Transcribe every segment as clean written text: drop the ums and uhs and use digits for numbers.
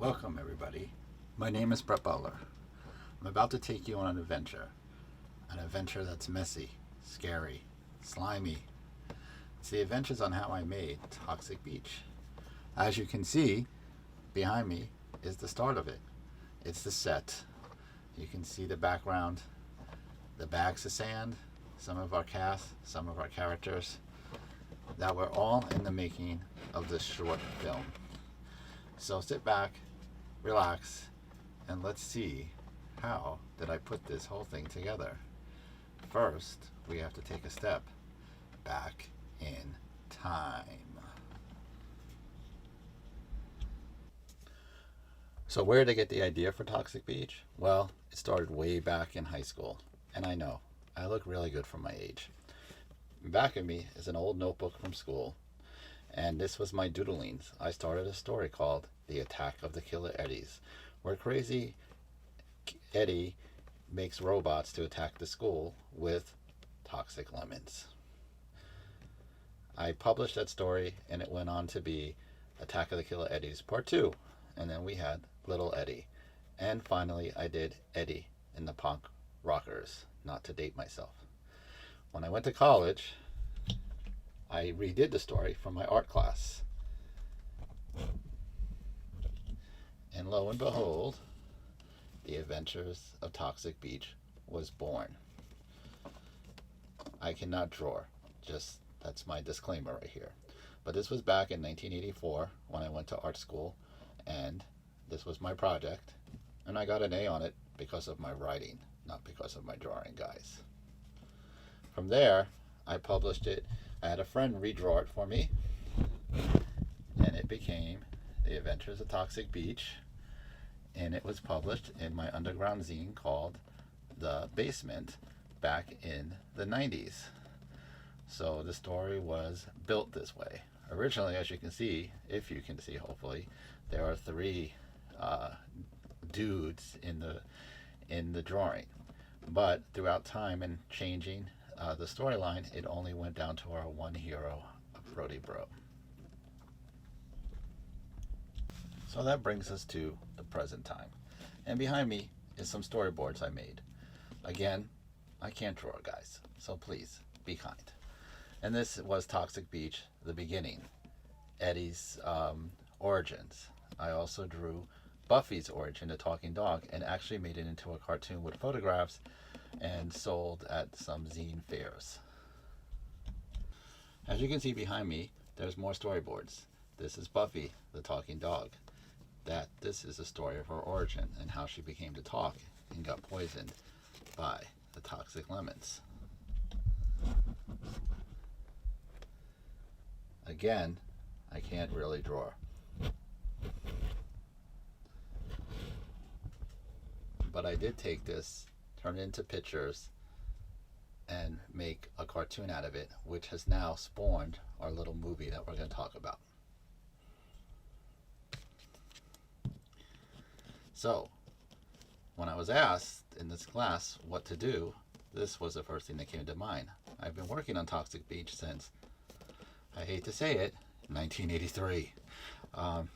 Welcome, everybody. My name is Brett Butler. I'm about to take you on an adventure that's messy, scary, slimy. It's the adventures on how I made Toxic Beach. As you can see, behind me is the start of it. It's the set. You can see the background, the bags of sand, some of our cast, some of our characters that were all in the making of this short film. So sit back, relax, and let's see how did I put this whole thing together. First, we have to take a step back in time. So where did I get the idea for Toxic Beach? Well, it started way back in high school. And I know, I look really good for my age. Back of me is an old notebook from school. And this was my doodlings. I started a story called The Attack of the Killer Eddies, where crazy Eddie makes robots to attack the school with toxic lemons. I published that story and it went on to be Attack of the Killer Eddies Part 2. And then we had Little Eddie. And finally I did Eddie in the Punk Rockers, not to date myself. When I went to college, I redid the story from my art class. And lo and behold, The Adventures of Toxic Beach was born. I cannot draw, just that's my disclaimer right here. But this was back in 1984 when I went to art school, and this was my project, and I got an A on it because of my writing, not because of my drawing, guys. From there, I published it. I had a friend redraw it for me, and it became The Adventures of Toxic Beach, and it was published in my underground zine called The Basement back in the 90s. So the story was built this way. Originally, as you can see, if you can see hopefully, there are three dudes in the drawing. But throughout time and changing the storyline, it only went down to our one hero, Brody Bro. So that brings us to the present time. And behind me is some storyboards I made. Again, I can't draw, guys, so please be kind. And this was Toxic Beach, the beginning, Eddie's origins. I also drew Buffy's origin, the talking dog, and actually made it into a cartoon with photographs and sold at some zine fairs. As you can see behind me, there's more storyboards. This is Buffy, the talking dog. This is the story of her origin and how she became to talk and got poisoned by the toxic lemons. Again, I can't really draw. But I did take this, turn it into pictures, and make a cartoon out of it, which has now spawned our little movie that we're going to talk about. So, when I was asked in this class what to do, this was the first thing that came to mind. I've been working on Toxic Beach since, I hate to say it, 1983.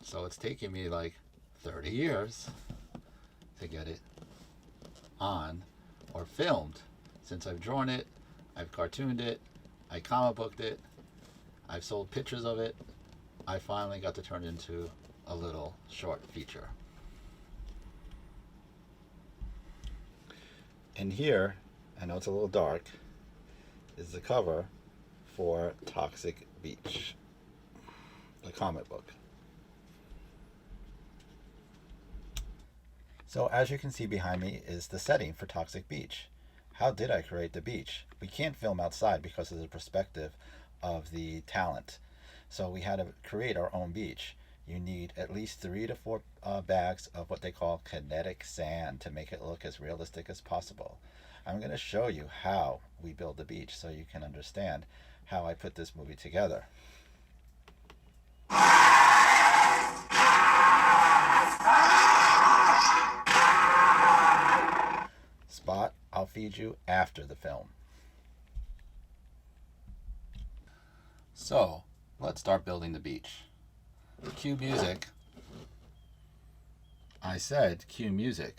So it's taken me like 30 years to get it on or filmed. Since I've drawn it, I've cartooned it, I comic booked it, I've sold pictures of it, I finally got to turn it into a little short feature. And here, I know it's a little dark, is the cover for Toxic Beach, the comic book. So as you can see behind me is the setting for Toxic Beach. How did I create the beach? We can't film outside because of the perspective of the talent. So we had to create our own beach. You need at least 3 to 4 bags of what they call kinetic sand to make it look as realistic as possible. I'm going to show you how we build the beach so you can understand how I put this movie together. Spot, I'll feed you after the film. So, let's start building the beach. Cue music. I said cue music.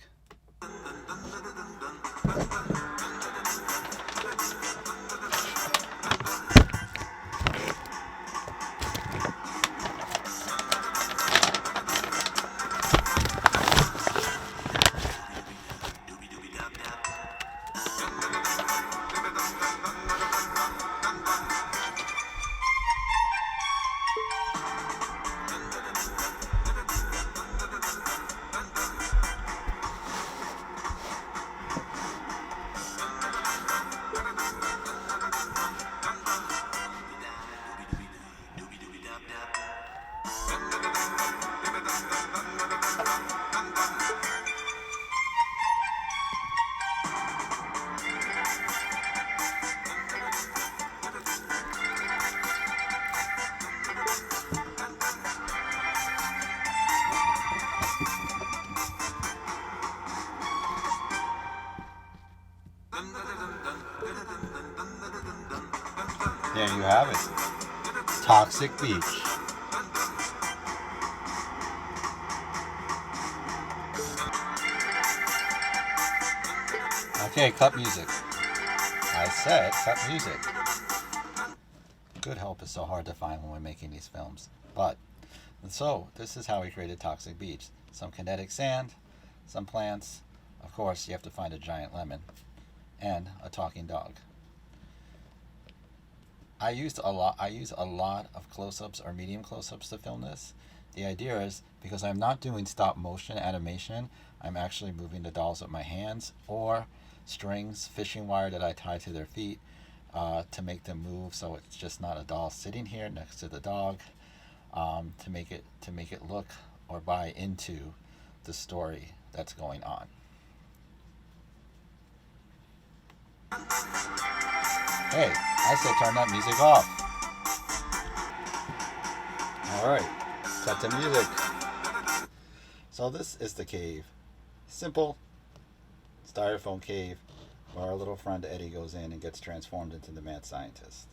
There you have it. Toxic Beach. Okay, cut music. I said cut music. Good help is so hard to find when we're making these films. But, so, this is how we created Toxic Beach. Some kinetic sand, some plants. Of course, you have to find a giant lemon. And a talking dog. I use a lot of close-ups or medium close-ups to film this. The idea is, because I'm not doing stop motion animation, I'm actually moving the dolls with my hands or strings, fishing wire that I tie to their feet to make them move, so it's just not a doll sitting here next to the dog, to make it look or buy into the story that's going on. Hey, I said turn that music off. Alright, cut to music. So this is the cave. Simple styrofoam cave where our little friend Eddie goes in and gets transformed into the mad scientist.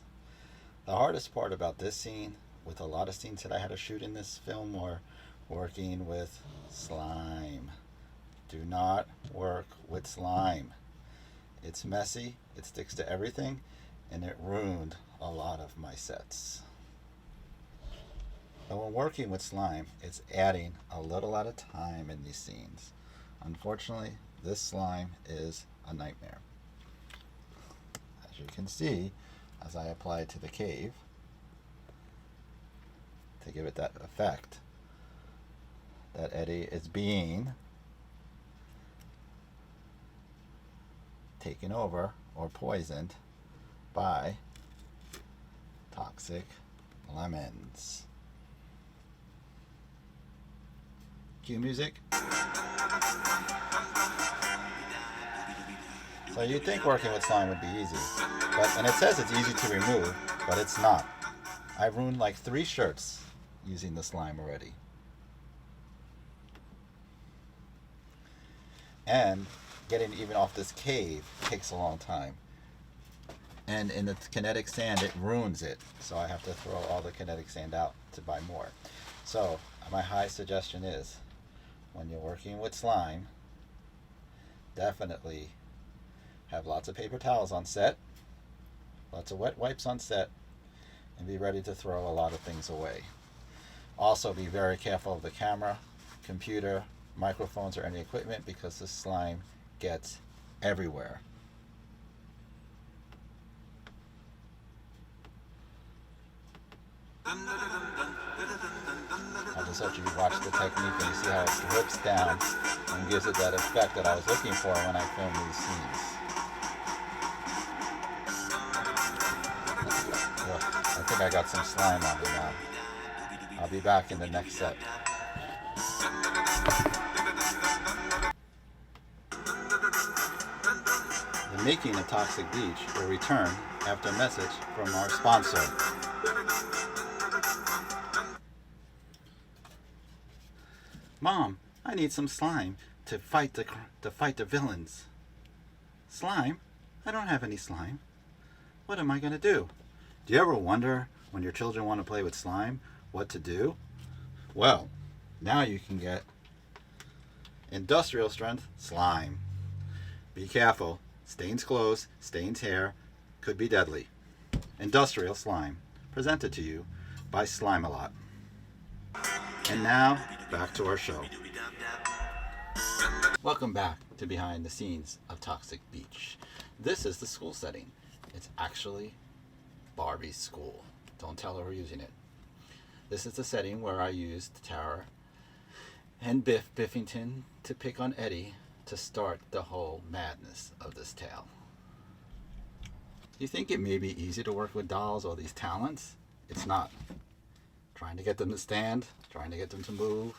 The hardest part about this scene, with a lot of scenes that I had to shoot in this film, were working with slime. Do not work with slime. It's messy, it sticks to everything, and it ruined a lot of my sets. And when working with slime, it's adding a little at a time in these scenes. Unfortunately, this slime is a nightmare. As you can see, as I apply it to the cave, to give it that effect, that Eddie is being taken over or poisoned by toxic lemons. Cue music. So you'd think working with slime would be easy, and it says it's easy to remove, but it's not. I've ruined like 3 shirts using the slime already. And getting even off this cave takes a long time. And in the kinetic sand, it ruins it. So I have to throw all the kinetic sand out to buy more. So my high suggestion is, when you're working with slime, definitely have lots of paper towels on set, lots of wet wipes on set, and be ready to throw a lot of things away. Also be very careful of the camera, computer, microphones, or any equipment, because the slime gets everywhere. I just hope you watch the technique and you see how it drips down and gives it that effect that I was looking for when I filmed these scenes. Ugh, I think I got some slime on me now. I'll be back in the next set. The making of Toxic Beach will return after a message from our sponsor. Mom, I need some slime to fight the villains. Slime? I don't have any slime. What am I going to do? Do you ever wonder, when your children want to play with slime, what to do? Well, now you can get Industrial strength slime. Be careful. Stains clothes, stains hair, could be deadly. Industrial slime. Presented to you by Slime-A-Lot. And now, back to our show. Welcome back to behind the scenes of Toxic Beach. This is the school setting. It's actually Barbie's school. Don't tell her we're using it. This is the setting where I used Tara and Biffington to pick on Eddie to start the whole madness of this tale. You think it may be easy to work with dolls or these talents? It's not. Trying to get them to stand, trying to get them to move,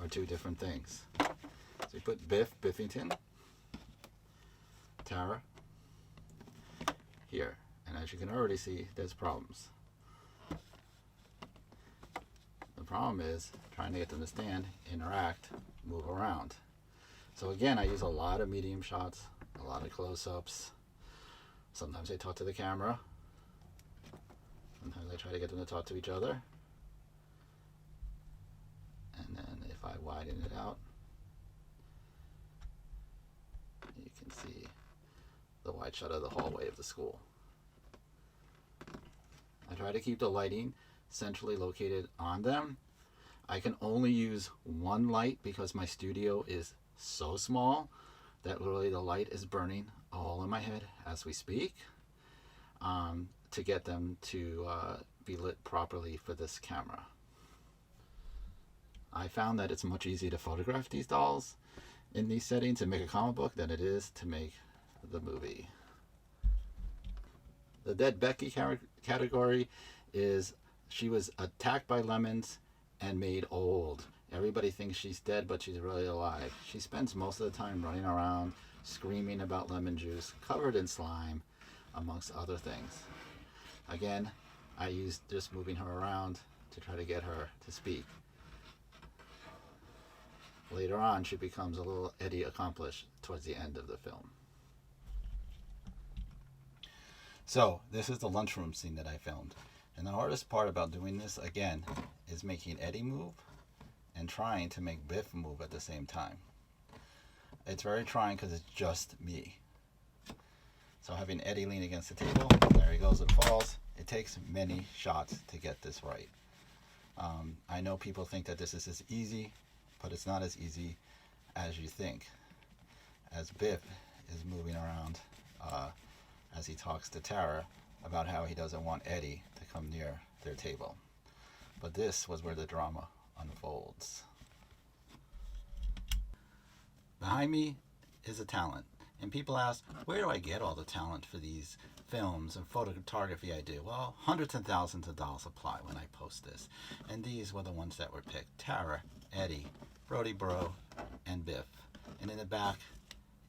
are two different things. So you put Biffington, Tara, here. And as you can already see, there's problems. The problem is trying to get them to stand, interact, move around. So again, I use a lot of medium shots, a lot of close-ups. Sometimes I talk to the camera. Sometimes I try to get them to talk to each other. And then if I widen it out, you can see the wide shot of the hallway of the school. I try to keep the lighting centrally located on them. I can only use one light because my studio is so small that literally the light is burning a hole in my head as we speak, to get them to be lit properly for this camera. I found that it's much easier to photograph these dolls in these settings and make a comic book than it is to make the movie. The Dead Becky category is she was attacked by lemons and made old. Everybody thinks she's dead, but she's really alive. She spends most of the time running around, screaming about lemon juice, covered in slime, amongst other things. Again, I used just moving her around to try to get her to speak. Later on, she becomes a little Eddie accomplished towards the end of the film. So, this is the lunchroom scene that I filmed. And the hardest part about doing this, again, is making Eddie move and trying to make Biff move at the same time. It's very trying because it's just me. So having Eddie lean against the table, there he goes and falls. It takes many shots to get this right. I know people think that this is as easy, but it's not as easy as you think. As Biff is moving around, as he talks to Tara about how he doesn't want Eddie to come near their table. But this was where the drama unfolds. Behind me is a talent. And people ask, where do I get all the talent for these films and photography I do? Well, hundreds and thousands of dollars apply when I post this. And these were the ones that were picked. Tara, Eddie, Brody Bro, and Biff. And in the back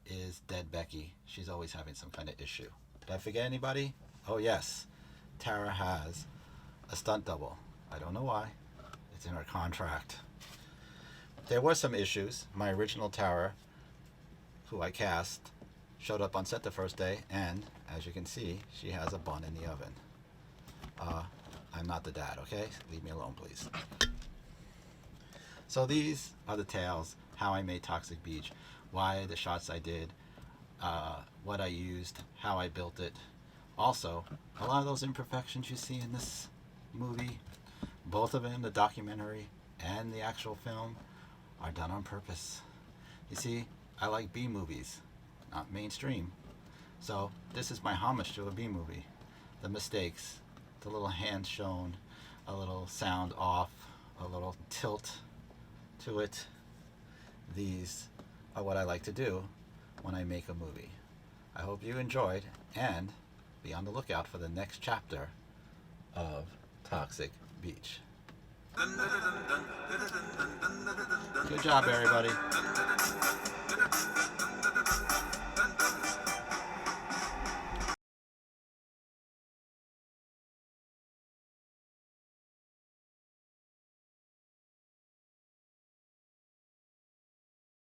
is Dead Becky. She's always having some kind of issue. Did I forget anybody? Oh yes, Tara has a stunt double. I don't know why. It's in her contract. There were some issues. My original Tara, who I cast, showed up on set the first day, and as you can see, she has a bun in the oven. I'm not the dad, okay? Leave me alone, please. So these are the tales, how I made Toxic Beach, why the shots I did, what I used, how I built it. Also, a lot of those imperfections you see in this movie, both of them, the documentary and the actual film, are done on purpose. You see, I like B movies, not mainstream. So this is my homage to a B movie. The mistakes, the little hand shown, a little sound off, a little tilt to it. These are what I like to do when I make a movie. I hope you enjoyed, and be on the lookout for the next chapter of Toxic Beach. Good job, everybody.